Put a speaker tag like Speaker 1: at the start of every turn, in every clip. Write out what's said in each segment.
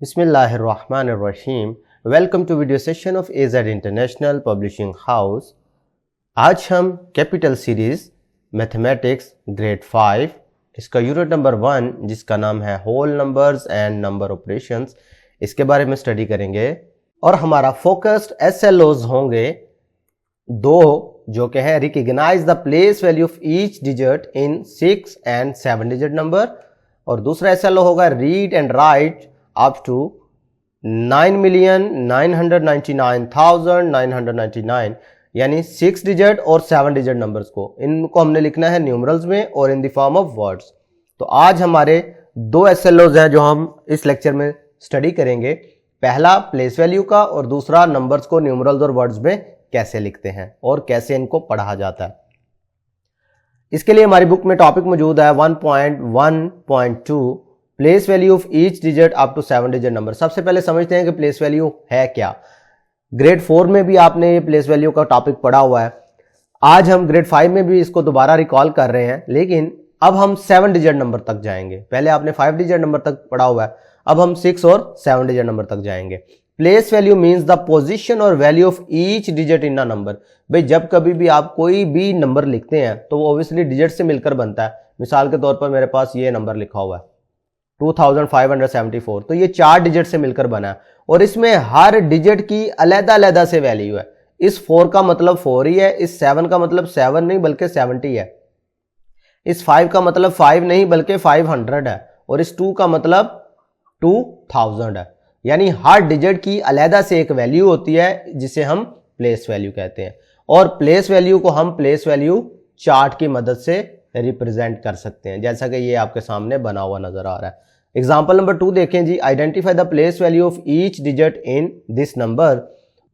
Speaker 1: बिस्मिल्लाहिर्रहमानिर्रहीम। Welcome to video session of AZ international publishing house. आज हम कैपिटल सीरीज मैथमेटिक्स ग्रेड 5 इसका unit number 1 जिसका नाम है whole numbers and number operations, इसके बारे में स्टडी करेंगे। और हमारा फोकस्ड SLOs होंगे दो, जो कि है recognise the place value of each digit in 6 and 7 digit number, और दूसरा SLO होगा read and write up to 9,999,999, यानी 6 डिजिट और 7 डिजिट नंबर्स को इनको हमने लिखना है न्यूमरल्स में और इन द फॉर्म ऑफ वर्ड्स। तो आज हमारे दो SLOs हैं जो हम इस लेक्चर में स्टडी करेंगे। पहला प्लेस वैल्यू का और दूसरा नंबर्स को न्यूमरल्स और वर्ड्स में कैसे लिखते हैं और कैसे इनको पढ़ा जाता है। इसके लिए हमारी बुक में टॉपिक मौजूद है 1.1.2 place value of each digit up to 7 digit number. सबसे पहले समझते हैं कि प्लेस वैल्यू है क्या। ग्रेड 4 में भी आपने ये प्लेस वैल्यू का टॉपिक पढ़ा हुआ है। आज हम ग्रेड 5 में भी इसको दोबारा रिकॉल कर रहे हैं, लेकिन अब हम 7 डिजिट नंबर तक जाएंगे। पहले आपने 5 डिजिट नंबर तक पढ़ा हुआ है, अब हम 6 और 7 डिजिट नंबर तक जाएंगे। Place value means the position और value of each digit in a number. भाई जब कभी भी आप कोई भी नंबर लिखते हैं तो वो ऑब्वियसली डिजिट से मिलकर बनता है। मिसाल के तौर पर मेरे पास ये नंबर लिखा हुआ है 2574, तो ये 4 डिजिट से मिलकर बना है और इसमें हर डिजिट की अलग-अलग से वैल्यू है। इस 4 का मतलब 4 ही है, इस 7 का मतलब 7 नहीं बल्कि 70 है, इस 5 का मतलब 5 नहीं बल्कि 500 है, और इस 2 का मतलब 2000 है। यानी हर डिजिट की अलग से एक वैल्यू होती है जिसे हम प्लेस वैल्यू कहते हैं, और प्लेस वैल्यू को हम प्लेस वैल्यू चार्ट की मदद से रिप्रेजेंट कर सकते हैं, जैसा कि ये आपके सामने बना हुआ नजर आ रहा है। एग्जाम्पल नंबर 2 देखें जी। Identify the place value of each digit in this number.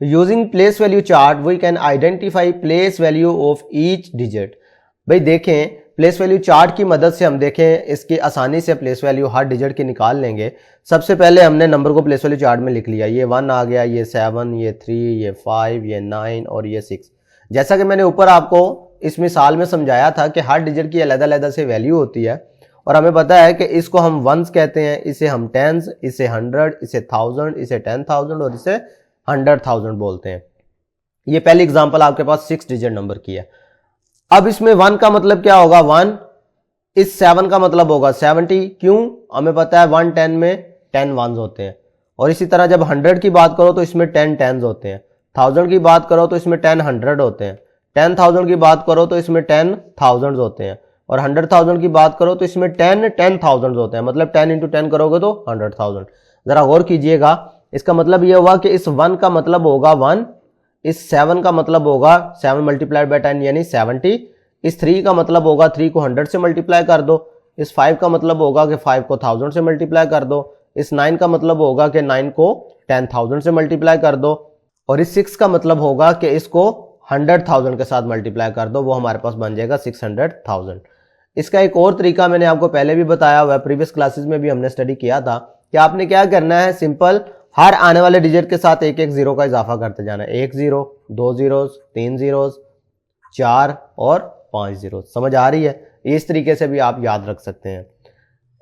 Speaker 1: Using place value chart we can identify place value of each digit. भाई देखें, प्लेस वैल्यू चार्ट की मदद से हम देखें इसकी आसानी से प्लेस वैल्यू हर डिजिट की निकाल लेंगे। सबसे पहले हमने नंबर को प्लेस वैल्यू चार्ट में लिख लिया। ये 1 आ गया, ये 7, ये 3, ये 5, ये 9 और ये 6। जैसा कि मैंने ऊपर आपको इस मिसाल में समझाया था कि हर डिजिट की अलग-अलग से वैल्यू होती है, और हमें पता है कि इसको हम वंस कहते हैं, इसे हम टेंस, इसे 100, इसे 1000, इसे 10,000 और इसे 100,000 बोलते हैं। ये पहली एग्जांपल आपके पास 6 डिजिट नंबर की है। अब इसमें 1 का मतलब क्या होगा 1, इस 7 का मतलब होगा 70। क्यों? हमें पता है 1 10 में 10 वंस होते हैं, और इसी तरह जब 100 की बात करो तो इसमें 10 टेंस होते हैं, 1000 की बात करो तो इसमें 10 100 होते हैं, 10,000 की बात करो तो इसमें 10 थाउजेंड होते हैं, और 100,000 की बात करो तो इसमें 10 थाउजेंड होते हैं। मतलब 10 × 10 करोगे तो 100,000। जरा गौर कीजिएगा, इसका मतलब यह हुआ कि इस 1 का मतलब होगा 1, इस 7 का मतलब होगा 7 मल्टीप्लाइड बाय 10 यानी 70, इस 3 का मतलब होगा 3 को 100 से मल्टीप्लाई कर दो, इस 5 का मतलब होगा कि 5 को 1000 से मल्टीप्लाई कर दो, इस 9 का मतलब होगा कि 9 को 10,000 से मल्टीप्लाई कर दो, और इस 6 का मतलब होगा कि इसको 100,000 के साथ मल्टीप्लाई कर दो, वो हमारे पास बन जाएगा 600,000। इसका एक और तरीका मैंने आपको पहले भी बताया हुआ है, प्रीवियस क्लासेस में भी हमने स्टडी किया था कि आपने क्या करना है, सिंपल हर आने वाले डिजिट के साथ एक एक जीरो का इजाफा करते जाना है। 1 0, 2 zeros, 3 zeros, 4 और 5 zeros। समझ आ रही है? इस तरीके से भी आप याद रख सकते हैं।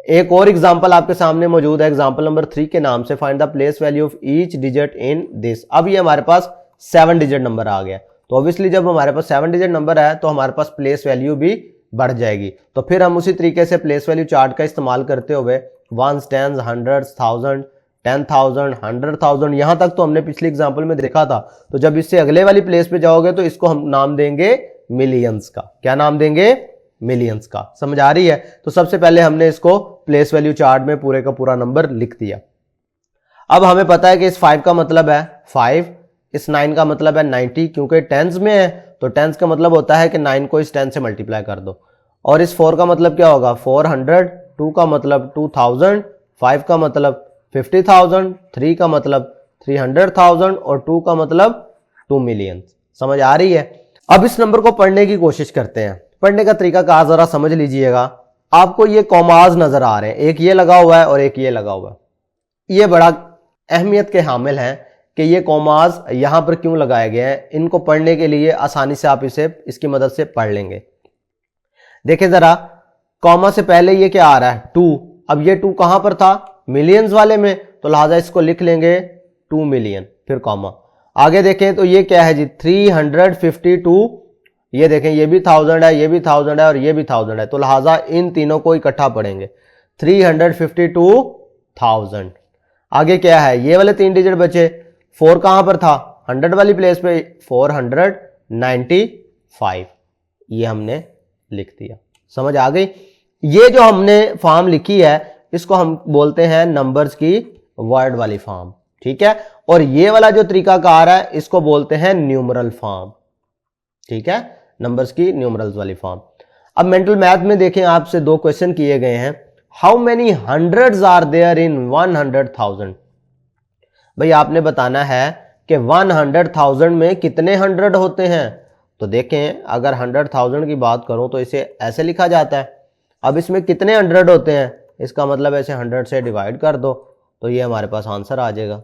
Speaker 1: एक और एग्जाम्पल आपके सामने मौजूद है, एग्जाम्पल नंबर 3 के नाम से। Find the place value of each digit in this. अब ये हमारे पास 7 डिजिट नंबर आ गया, तो ऑब्वियसली जब हमारे पास 7 डिजिट नंबर है तो हमारे पास प्लेस वैल्यू भी बढ़ जाएगी। तो फिर हम उसी तरीके से प्लेस वैल्यू चार्ट का इस्तेमाल करते हुए 1s 10s 100s 1000 10,000 100,000 यहां तक तो हमने पिछले एग्जांपल में देखा था। तो जब इससे अगले वाली प्लेस पे जाओगे तो इसको हम नाम देंगे मिलियंस का। क्या नाम देंगे? मिलियंस का। समझ आ रही है? तो सबसे पहले हमने इसको प्लेस वैल्यू चार्ट में पूरे का पूरा नंबर लिख दिया। अब हमें पता है कि इस 5 का मतलब है 5, इस 9 का मतलब है 90, क्योंकि टेंस में है तो टेंस का मतलब होता है कि 9 को इस 10 से मल्टीप्लाई कर दो, और इस 4 का मतलब क्या होगा 400, 2 का मतलब 2000, 5 का मतलब 50,000, 3 का मतलब 300,000 और 2 का मतलब 2 मिलियन। समझ आ रही है? अब इस नंबर को पढ़ने की कोशिश करते हैं। पढ़ने का तरीका का जरा समझ लीजिएगा। आपको ये कॉमाज नजर आ रहे हैं, एक ये लगा हुआ है और एक ये लगा हुआ है। ये बड़ा अहमियत के हामिल हैं कि ये कॉमाज यहां पर क्यों लगाए गए हैं। इनको पढ़ने के लिए आसानी से आप इसे इसकी मदद से पढ़ लेंगे। देखें जरा, कॉमा से पहले ये क्या आ रहा है 2। अब ये 2 कहां पर था? मिलियंस वाले में, तो लिहाजा इसको लिख लेंगे 2 मिलियन, फिर कॉमा। आगे देखें तो ये क्या है जी 352, ये देखें ये भी 1000 है, ये भी 1000 है और ये भी 1000 है, तो लिहाजा इन तीनों को इकट्ठा पढ़ेंगे 352,000। आगे क्या है, ये वाले 3 डिजिट बचे, 4 कहां पर था 100 वाली प्लेस पे, 495, ये हमने लिख दिया। समझ आ गई। ये जो हमने फॉर्म लिखी है इसको हम बोलते हैं नंबर्स की वर्ड वाली फॉर्म, ठीक है। और ये वाला जो तरीकाकार है इसको बोलते हैं न्यूमरल फॉर्म, ठीक है, नंबर्स की न्यूमरल्स वाली फॉर्म। अब मेंटल मैथ में देखें आपसे 2 क्वेश्चन किए गए हैं। How many hundreds are there in 100,000। भाई आपने बताना है कि 100,000 में कितने 100 होते हैं। तो देखें अगर 100,000 की बात करूं तो इसे ऐसे लिखा जाता है। अब इसमें कितने 100 होते हैं, इसका मतलब ऐसे 100 से डिवाइड कर दो तो ये हमारे पास आंसर आ जाएगा।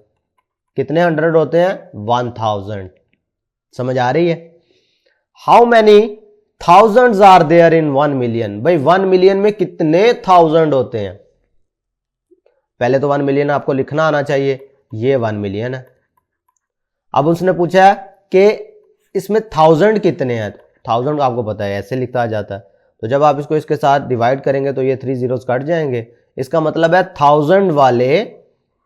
Speaker 1: कितने 100 होते हैं 1000। समझ आ रही है। How many thousands are there in 1 million. भाई 1 मिलियन में कितने 1000 होते हैं। पहले तो 1 मिलियन आपको लिखना आना चाहिए, ये 1 मिलियन है। अब उसने पूछा है कि इसमें 1000 कितने हैं, 1000 आपको पता है ऐसे लिखा जाता है, तो जब आप इसको इसके साथ डिवाइड करेंगे तो ये 3 zeros कट जाएंगे। इसका मतलब है 1000 वाले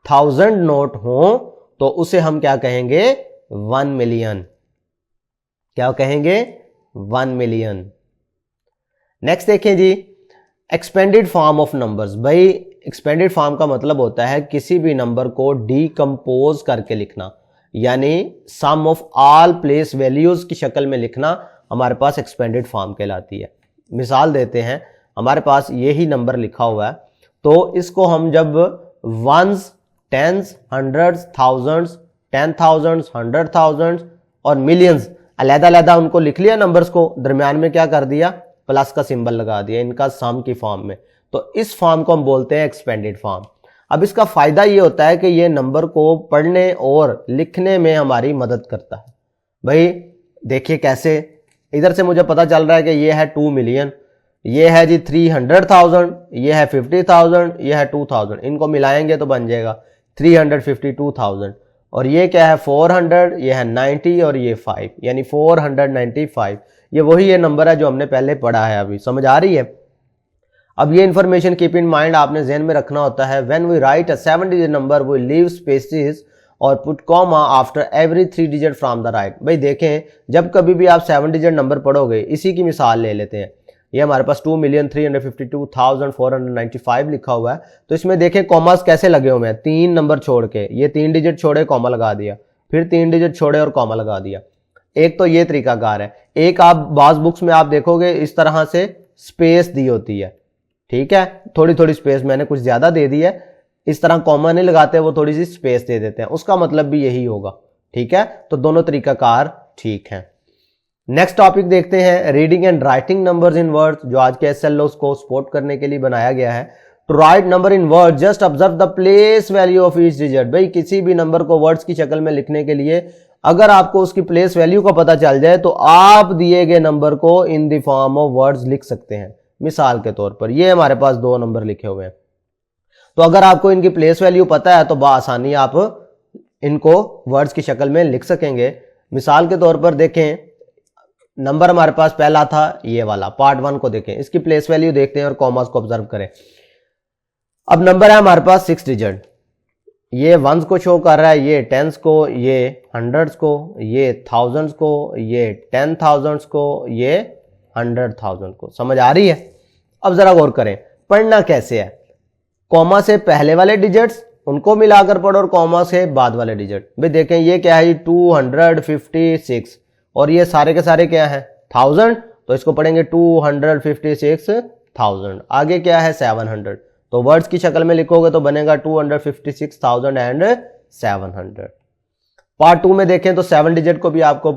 Speaker 1: 1000 नोट हो तो उसे हम क्या कहेंगे 1 मिलियन। क्या कहेंगे 1 मिलियन। नेक्स्ट देखें जी एक्सपेंडेड फॉर्म ऑफ नंबर्स। भाई एक्सपेंडेड फॉर्म का मतलब होता है किसी भी नंबर को डीकंपोज करके लिखना, यानी सम ऑफ ऑल प्लेस वैल्यूज की शक्ल में लिखना हमारे पास एक्सपेंडेड फॉर्म कहलाती है। मिसाल देते हैं, हमारे पास यही नंबर लिखा हुआ है तो इसको हम जब वंस, टेंस, हंड्रेड्स, थाउजेंड्स, 10,000, 100,000 और मिलियंस अलग-अलग उनको लिख लिया नंबर्स को, दरमियान में क्या कर दिया प्लस का सिंबल लगा दिया इनका सम की फॉर्म में, तो इस फॉर्म को हम बोलते हैं एक्सपेंडेड फॉर्म। अब इसका फायदा ये होता है कि ये नंबर को पढ़ने और लिखने में हमारी मदद करता है। भाई देखिए कैसे, इधर से मुझे पता चल रहा है कि ये है 2 मिलियन, ये है जी 300,000, ये है 50,000, ये है 2000, इनको मिलाएंगे तो बन जाएगा 352,000। और ये क्या है 400, ये है 90 और ये 5, यानी 495। ये वही ये नंबर है जो हमने पहले पढ़ा है अभी। समझ आ रही है। अब ये इंफॉर्मेशन कीप इन माइंड आपने ज़हन में रखना होता है। When we write a 7 digit number we leave spaces और put comma after every 3 digit from the right. भाई देखें जब कभी भी आप 7 डिजिट नंबर पढ़ोगे, इसी की मिसाल ले लेते हैं, ये हमारे पास 2,352,495 लिखा हुआ है, तो इसमें देखें कॉमास कैसे लगे हुए हैं, 3 नंबर छोड़ के, ये 3 डिजिट छोड़े कॉमा लगा दिया, फिर 3 डिजिट छोड़े और कॉमा लगा दिया। एक तो ये तरीकाकार है। एक आप बाज बुक्स में आप देखोगे इस तरह से स्पेस दी होती है, ठीक है, थोड़ी थोड़ी स्पेस, मैंने कुछ ज्यादा दे दी है, इस तरह कॉमा नहीं लगाते, वो थोड़ी सी स्पेस दे देते हैं, उसका मतलब भी यही होगा, ठीक है। तो दोनों तरीकाकार ठीक है। नेक्स्ट टॉपिक देखते हैं, reading and writing numbers in words, जो आज के एसएलओस को सपोर्ट करने के लिए बनाया गया है। To write number in word just observe the place value of each digit. भाई किसी भी नंबर को वर्ड्स की शक्ल में लिखने के लिए अगर आपको उसकी प्लेस वैल्यू का पता चल जाए तो आप दिए गए नंबर को इन द फॉर्म ऑफ वर्ड्स लिख सकते हैं। मिसाल के तौर पर ये हमारे पास 2 नंबर लिखे हुए हैं, तो अगर आपको इनकी प्लेस वैल्यू पता है तो बआसानी आप इनको वर्ड्स की शक्ल में लिख सकेंगे। मिसाल के तौर पर देखें, नंबर हमारे पास पहला था ये वाला, पार्ट 1 को देखें, इसकी प्लेस वैल्यू देखते हैं और कॉमास को ऑब्जर्व करें। अब नंबर है हमारे पास 6 डिजिट, ये वंस को शो कर रहा है, ये टेंस को, ये हंड्रेड्स को, ये थाउजेंड्स को, ये 10,000 को, ये 100,000 को। समझ आ रही है। अब जरा गौर करें पढ़ना कैसे है। कॉमा से पहले वाले डिजिट्स उनको मिलाकर पढ़ो और कॉमा से बाद वाले डिजिट। भाई देखें ये क्या है 256 और ये सारे के सारे क्या है 1000, तो इसको पढ़ेंगे 256,000। आगे क्या है 700, तो वर्ड्स की शक्ल में लिखोगे तो बनेगा 256,700। पार्ट 2 में देखें तो 7 डिजिट को भी आपको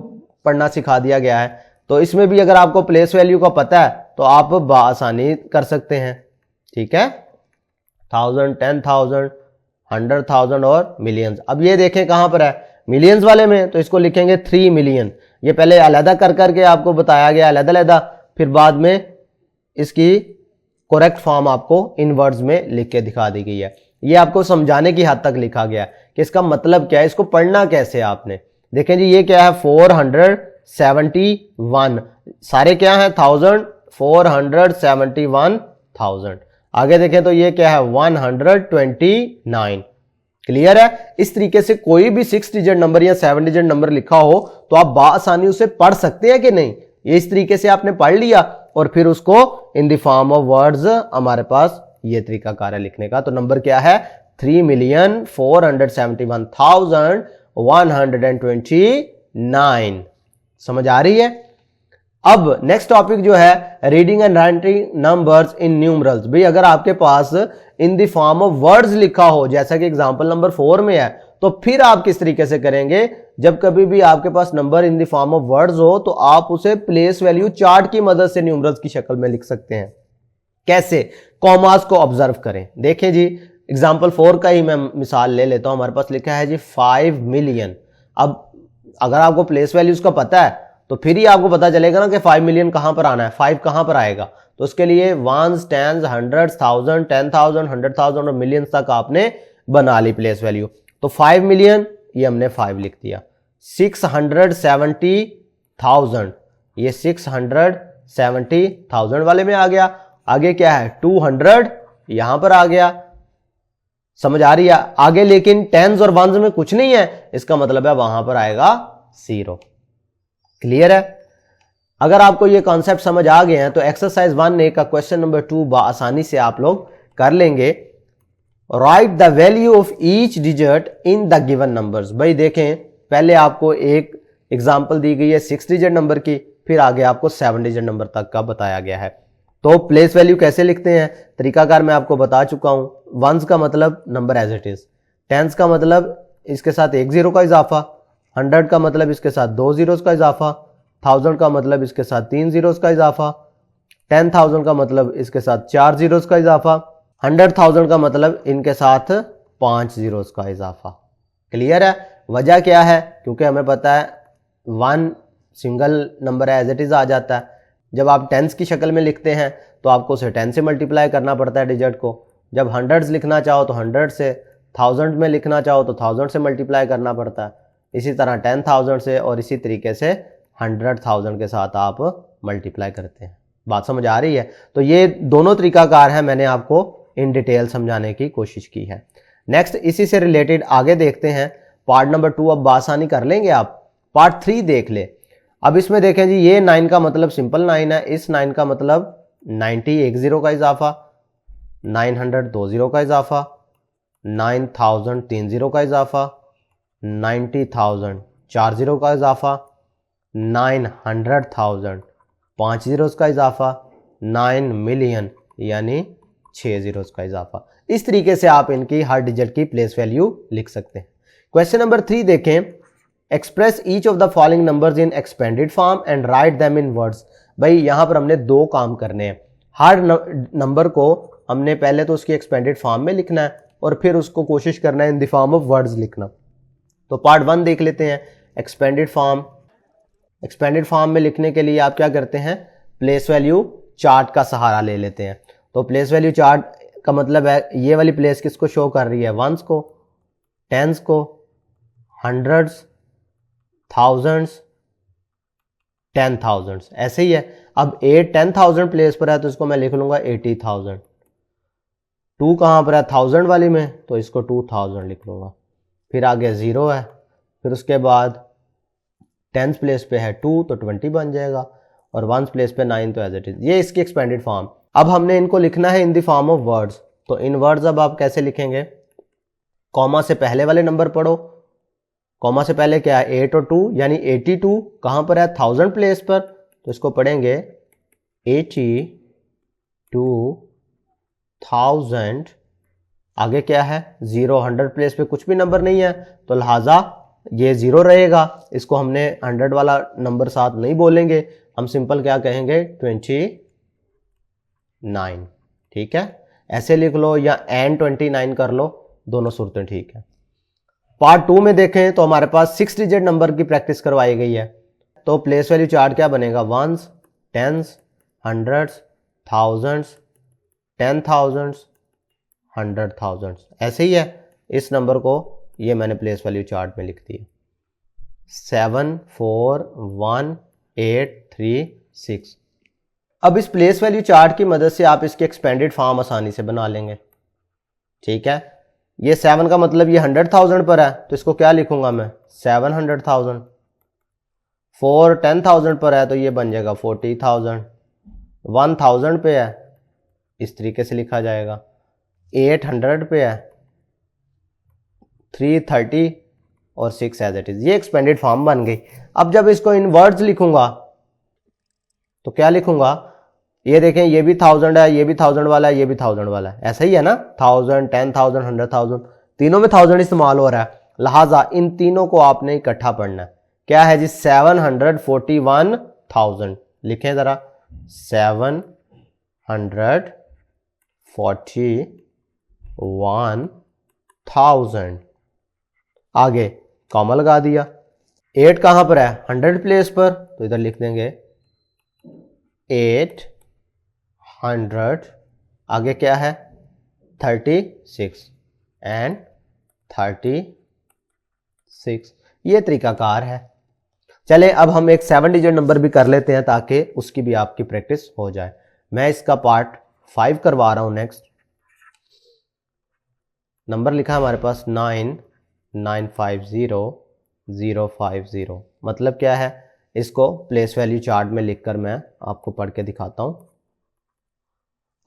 Speaker 1: पढ़ना सिखा दिया गया है, तो इसमें भी अगर आपको प्लेस वैल्यू का पता है तो आप बआसानी कर सकते हैं, ठीक है, 1000, 10,000, 100,000 और मिलियंस। अब ये देखें कहां पर है मिलियंस वाले में, तो इसको लिखेंगे 3 मिलियन। ये पहले अलहदा कर करके आपको बताया गया अलहदा, फिर बाद में इसकी करेक्ट फॉर्म आपको इन वर्ड्स में लिख के दिखा दी गई है। ये आपको समझाने की हद तक लिखा गया है कि इसका मतलब क्या है, इसको पढ़ना कैसे है आपने। देखें जी, ये क्या है 471, सारे क्या है 1000, 471,000। आगे देखें तो ये क्या है 129। क्लियर है। इस तरीके से कोई भी 6 डिजिट नंबर या 7 डिजिट नंबर लिखा हो तो आप बासानी उसे पढ़ सकते हैं कि नहीं। ये इस तरीके से आपने पढ़ लिया और फिर उसको इन द फॉर्म ऑफ वर्ड्स, हमारे पास ये तरीका कार है लिखने का। तो नंबर क्या है 3,471,129। समझ आ रही है। अब नेक्स्ट टॉपिक जो है reading and writing numbers in numerals. भाई अगर आपके पास in the form of words लिखा हो, जैसा कि एग्जांपल नंबर 4 में है, तो फिर आप किस तरीके से करेंगे। जब कभी भी आपके पास number in the form of words हो तो आप उसे प्लेस वैल्यू चार्ट की मदद से न्यूमरल्स की शक्ल में लिख सकते हैं। कैसे, कॉमास को ऑब्जर्व करें। देखें जी, एग्जाम्पल 4 का ही मैं मिसाल ले लेता हूं। हमारे पास लिखा है जी 5 मिलियन। अब अगर आपको प्लेस वैल्यूज का पता है तो फिर ही आपको पता चलेगा ना कि 5 मिलियन कहां पर आना है, 5 कहां पर आएगा। तो उसके लिए वंस, टेंस, हंड्रेड्स, 1000, 10,000, 100,000 और मिलियंस तक आपने बना ली प्लेस वैल्यू। तो 5 मिलियन ये हमने 5 लिख दिया। 670,000 ये 670,000 वाले में आ गया। आगे क्या है 200 यहां पर आ गया। समझ आ रही है। आगे लेकिन टेंस और वंस में कुछ नहीं है, इसका मतलब है वहां पर आएगा 0। क्लियर है। अगर आपको ये कॉन्सेप्ट समझ आ गए हैं तो एक्सरसाइज 1A का क्वेश्चन नंबर 2 आसानी से आप लोग कर लेंगे। Right the value of each digit in the given numbers. भाई देखें, पहले आपको एक एग्जांपल दी गई है 6 डिजिट नंबर की, फिर आगे आपको 7 डिजिट नंबर तक का बताया गया है। तो प्लेस वैल्यू कैसे लिखते हैं, तरीकाकार मैं आपको बता चुका हूं। वंस का मतलब number as it is, tens का मतलब इसके साथ एक जीरो का इजाफा, 100 का मतलब इसके साथ 2 जीरोस का इजाफा, 1000 का मतलब इसके साथ 3 जीरोस का इजाफा, 10,000 का मतलब इसके साथ 4 जीरोस का इजाफा, 100,000 का मतलब इनके साथ 5 जीरोस का इजाफा। क्लियर है। वजह क्या है, क्योंकि हमें पता है 1 single number as it is आ जाता है। जब आप टेंस की शक्ल में लिखते हैं तो आपको उसे 10 से मल्टीप्लाई करना पड़ता है डिजिट को। जब हंड्रेड्स लिखना चाहो तो 100 से, 1000 में लिखना चाहो तो 1000 से मल्टीप्लाई करना पड़ता है। इसी तरह 10,000 से और इसी तरीके से 100,000 के साथ आप मल्टीप्लाई करते हैं। बात समझ आ रही है। तो ये दोनों तरीकाकार है, मैंने आपको इन डिटेल समझाने की कोशिश की है। नेक्स्ट इसी से रिलेटेड आगे देखते हैं पार्ट नंबर 2। अब आसानी कर लेंगे आप। पार्ट 3 देख ले। अब इसमें देखें जी, ये 9 का मतलब सिंपल 9 है। इस 9 का मतलब 90 एक जीरो का इजाफा, 900 2 जीरो का इजाफा, 9,000 3 जीरो का इजाफा, 90,000 4 जीरो का इजाफा, 900,000 5 जीरोस का इजाफा, 9 मिलियन यानी 6 जीरोस का इजाफा। इस तरीके से आप इनकी हर डिजिट की प्लेस वैल्यू लिख सकते हैं। क्वेश्चन नंबर 3 देखें। Express each of the following numbers in expanded form and write them in words. भाई यहां पर हमने 2 काम करने हैं। हर नंबर को हमने पहले तो उसकी एक्सपेंडेड फॉर्म में लिखना है और फिर उसको कोशिश करना है इन द फॉर्म ऑफ वर्ड्स लिखना। तो पार्ट 1 देख लेते हैं, एक्सपेंडेड फॉर्म। एक्सपेंडेड फॉर्म में लिखने के लिए आप क्या करते हैं, प्लेस वैल्यू चार्ट का सहारा ले लेते हैं। तो प्लेस वैल्यू चार्ट का मतलब है ये वाली प्लेस किसको शो कर रही है, वंस को, टेंस को, हंड्रेड्स, थाउजेंड्स, 10,000 ऐसे ही है। अब 10,000 प्लेस पर है तो इसको मैं लिख लूंगा 80,000। 2 कहां पर है 1000 वाली में, तो इसको 2000 लिख लूंगा। फिर आगे 0 है, फिर उसके बाद 10th प्लेस पे है 2 तो 20 बन जाएगा, और 1st प्लेस पे 9 तो एज इट इज। ये इसकी एक्सपेंडेड फॉर्म। अब हमने इनको लिखना है इन द फॉर्म ऑफ वर्ड्स। तो इन वर्ड्स अब आप कैसे लिखेंगे, कॉमा से पहले वाले नंबर पढ़ो। कॉमा से पहले क्या है 8 और 2 यानी 82 कहां पर है 1000 प्लेस पर, तो इसको पढ़ेंगे 82,000। आगे क्या है 0, 100 प्लेस पे कुछ भी नंबर नहीं है तो लिहाजा ये 0 रहेगा। इसको हमने 100 वाला नंबर साथ नहीं बोलेंगे, हम सिंपल क्या कहेंगे 29। ठीक है, ऐसे लिख लो या एन 29 कर लो, दोनों सूरतें ठीक है। पार्ट 2 में देखें तो हमारे पास 6 डिजिट नंबर की प्रैक्टिस करवाई गई है। तो प्लेस वैल्यू चार्ट क्या बनेगा, वंस, टेंस, हंड्रेड्स, थाउजेंड्स, 10,000, 100,000 ऐसे ही है। इस नंबर को ये मैंने प्लेस वैल्यू चार्ट में लिख दिया 741836। अब इस प्लेस वैल्यू चार्ट की मदद से आप इसके एक्सपेंडेड फॉर्म आसानी से बना लेंगे। ठीक है, ये 7 का मतलब ये 100,000 पर है तो इसको क्या लिखूंगा मैं 700,000। 4 10,000 पर है तो ये बन जाएगा 40,000। 1000 पे है इस तरीके से लिखा जाएगा। 800 पे है 330 और 6 एज इट इज। ये एक्सपेंडेड फॉर्म बन गई। अब जब इसको इन वर्ड्स लिखूंगा तो क्या लिखूंगा, ये देखें ये भी 1000 है, ये भी 1000 वाला है, ये भी 1000 वाला है, ऐसा ही है ना। 1000 10,000 100,000 तीनों में 1000 इस्तेमाल हो रहा है, लिहाजा इन तीनों को आपने इकट्ठा पढ़ना है। क्या है जी 741,000 लिखें जरा 741,000। आगे कॉमा लगा दिया। 8 कहां पर है 100 प्लेस पर तो इधर लिख देंगे 800। आगे क्या है 36 एंड 36। ये तरीकाकार है। चले अब हम एक 7 डिजिट नंबर भी कर लेते हैं ताकि उसकी भी आपकी प्रैक्टिस हो जाए। मैं इसका पार्ट 5 करवा रहा हूं। नेक्स्ट नंबर लिखा है हमारे पास 9950050। मतलब क्या है, इसको प्लेस वैल्यू चार्ट में लिखकर मैं आपको पढ़ के दिखाता हूं।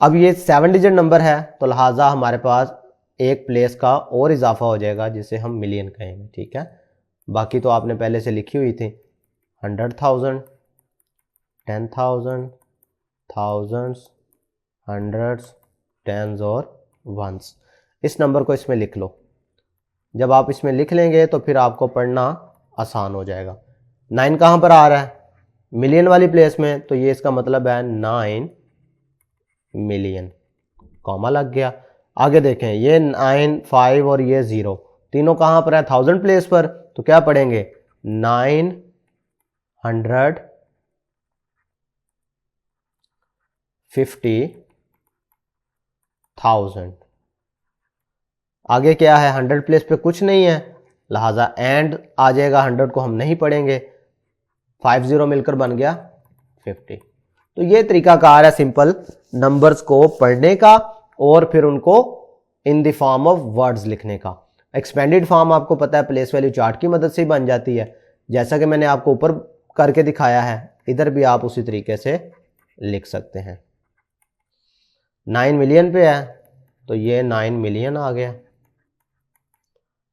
Speaker 1: अब ये 7 डिजिट नंबर है तो लिहाजा हमारे पास एक प्लेस का और इजाफा हो जाएगा जिसे हम मिलियन कहेंगे। ठीक है, बाकी तो आपने पहले से लिखी हुई थी 100,000 10,000 thousands hundreds tens और वंस। इस नंबर को इसमें लिख लो। जब आप इसमें लिख लेंगे तो फिर आपको पढ़ना आसान हो जाएगा। 9 कहाँ पर आ रहा है मिलियन वाली प्लेस में, तो ये इसका मतलब है 9 मिलियन। कॉमा लग गया। आगे देखें ये 9 5 और ये 0 तीनों कहाँ पर है 1000 प्लेस पर, तो क्या पढ़ेंगे 950,000। आगे क्या है 100 प्लेस पे कुछ नहीं है, लिहाजा एंड आ जाएगा। 100 को हम नहीं पढ़ेंगे, 50 मिलकर बन गया 50। तो ये तरीकाकार है सिंपल नंबर्स को पढ़ने का और फिर उनको इन द फॉर्म ऑफ वर्ड्स लिखने का। एक्सपेंडेड फॉर्म आपको पता है प्लेस वैल्यू चार्ट की मदद से ही बन जाती है, जैसा कि मैंने आपको ऊपर करके दिखाया है। इधर भी आप उसी तरीके से लिख सकते हैं। 9 मिलियन पे है तो ये 9 मिलियन आ गया।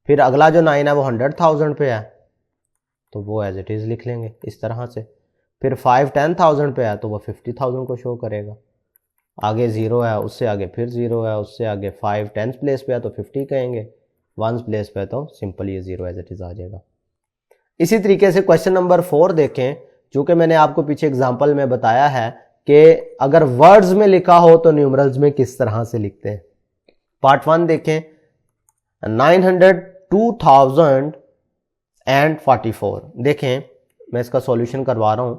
Speaker 1: फिर अगला जो 9 है वो 100,000 पे है तो वो एज इट इज लिख लेंगे इस तरह से। फिर 5 10,000 पे है तो वो 50,000 को शो करेगा। आगे 0 है, उससे आगे फिर 0 है, उससे आगे 5 10 प्लेस पे है तो 50 कहेंगे, 1 प्लेस पे है तो सिंपल ये 0 एज इट इज आ जाएगा। इसी तरीके से क्वेश्चन नंबर 4 देखें, जो कि मैंने आपको पीछे एग्जांपल में बताया है कि अगर वर्ड्स में लिखा हो तो न्यूमरल्स में किस तरह से लिखते हैं। पार्ट 1 देखें 902,044। देखें मैं इसका सॉल्यूशन करवा रहा हूं।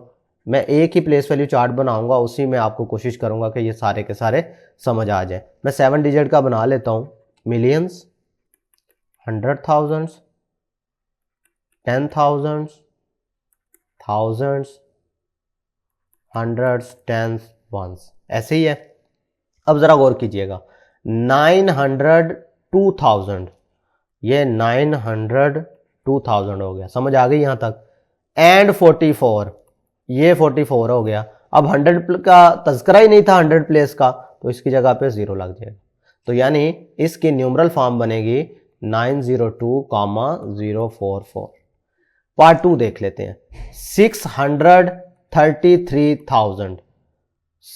Speaker 1: मैं एक ही प्लेस वैल्यू चार्ट बनाऊंगा, उसी में आपको कोशिश करूंगा कि ये सारे के सारे समझ आ जाए। मैं 7 डिजिट का बना लेता हूं। Millions, 100,000, 10,000, thousands, hundreds, tens, ones, ऐसे ही है। अब जरा गौर कीजिएगा 902,000, ये 902,000 हो गया, समझ आ गई यहां तक। एंड 44, ये 44 हो गया। अब 100 का तस्करा ही नहीं था 100 प्लेस का, तो इसकी जगह पे 0 लग जाएगा। तो यानी इसकी न्यूमरल फॉर्म बनेगी 902,044। पार्ट 2 देख लेते हैं 633,000,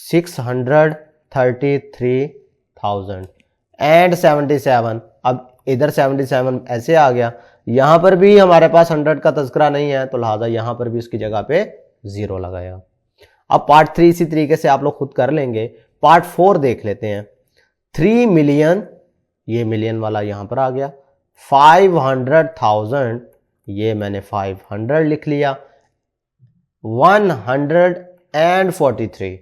Speaker 1: 633,000 एंड 77। अब इधर 77 ऐसे आ गया, यहां पर भी हमारे पास 100 का तस्करा नहीं है तो लिहाजा यहां पर भी उसकी जगह पे 0 लगाया। अब पार्ट 3 इसी तरीके से आप लोग खुद कर लेंगे। पार्ट 4 देख लेते हैं 3 मिलियन, ये मिलियन वाला यहां पर आ गया। 500,000, ये मैंने 500 लिख लिया। 143,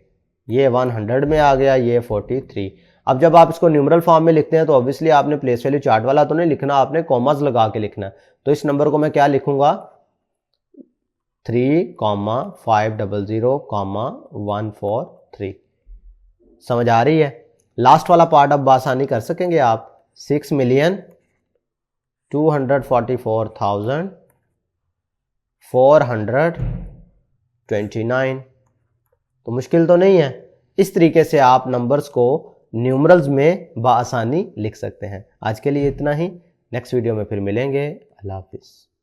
Speaker 1: ये 100 में आ गया, ये 43। अब जब आप इसको न्यूमरल फॉर्म में लिखते हैं तो ऑब्वियसली आपने प्लेस वैल्यू चार्ट वाला तो नहीं लिखना, आपने कॉमास लगा के लिखना है। तो इस नंबर को मैं क्या लिखूंगा 3,500,143। समझ आ रही है? लास्ट वाला पार्ट अब आसानी कर सकेंगे आप 6,244,429। तो मुश्किल तो नहीं है। इस तरीके से आप नंबर्स को न्यूमरल्स में बआसानी लिख सकते हैं। आज के लिए इतना ही, नेक्स्ट वीडियो में फिर मिलेंगे। अल्लाह हाफिज़।